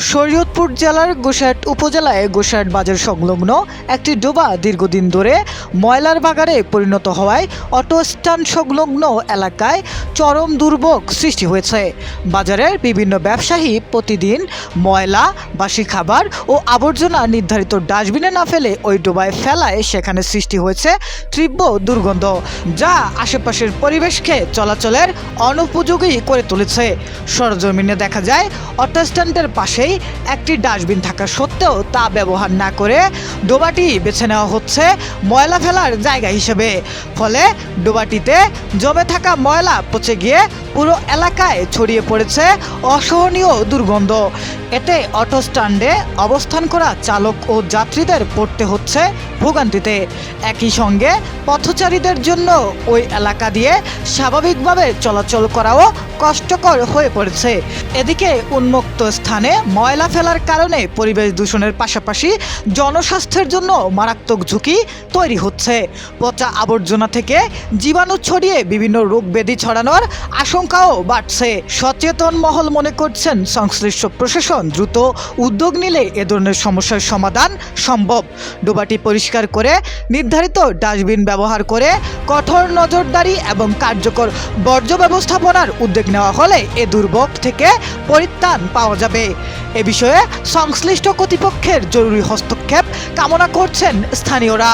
শরীয়তপুর জেলার গোসাইট উপজেলায় গোসাইট বাজার সংলগ্ন একটি ডোবা দীর্ঘদিন ধরে ময়লার বাগানে পরিণত হওয়ায় অটো স্ট্যান্ড সংলগ্ন এলাকায় চরম দুর্ভোগ সৃষ্টি হয়েছে। বাজারের বিভিন্ন ব্যবসায়ী প্রতিদিন ময়লা, বাসি খাবার ও আবর্জনা নির্ধারিত ডাস্টবিনে না ফেলে ওই ডোবায় ফেলায় সেখানে সৃষ্টি হয়েছে তীব্র দুর্গন্ধ, যা আশেপাশের পরিবেশকে চলাচলের অনুপযোগী করে তুলেছে। সরজমিনে দেখা যায় অটো স্ট্যান্ডের পাশে একটি ডাস্টবিন থাকা সত্ত্বেও তা ব্যবহার না করে ডোবাটি বেছে নেওয়া হচ্ছে ময়লা ফেলার জায়গা হিসেবে। ফলে ডোবাটিতে জমে থাকা ময়লা পচে গিয়ে পুরো এলাকায় ছড়িয়ে পড়েছে অসহনীয় দুর্গন্ধ। এতে অটো স্ট্যান্ডে অবস্থান করা চালক ও যাত্রীদের পড়তে হচ্ছে ভোগান্তিতে। একই সঙ্গে পথচারীদের জন্য ওই এলাকা দিয়ে স্বাভাবিকভাবে চলাচল করাও কষ্টকর হয়ে পড়েছে। এদিকে উন্মুক্ত স্থানে ময়লা ফেলার কারণে পরিবেশ দূষণের পাশাপাশি জনস্বাস্থ্যের জন্য মারাত্মক ঝুঁকি তৈরি হচ্ছে। পচা আবর্জনা থেকে জীবাণু ছড়িয়ে বিভিন্ন রোগ ব্যাধি ছড়ানোর আশঙ্কাও বাড়ছে। সচেতন মহল মনে করছেন সংশ্লিষ্ট প্রশাসন দ্রুত উদ্যোগ নিলে এ ধরনের সমস্যার সমাধান সম্ভব। ডোবাটি পরিষ্কার করে নির্ধারিত ডাস্টবিন ব্যবহার করে কঠোর নজরদারি এবং কার্যকর বর্জ্য ব্যবস্থাপনার উদ্যোগ নেওয়া হলে এ দুর্ভোগ থেকে পরিত্রাণ পাওয়া যাবে। এ বিষয়ে সংশ্লিষ্ট কর্তৃপক্ষের জরুরি হস্তক্ষেপ কামনা করছেন স্থানীয়রা।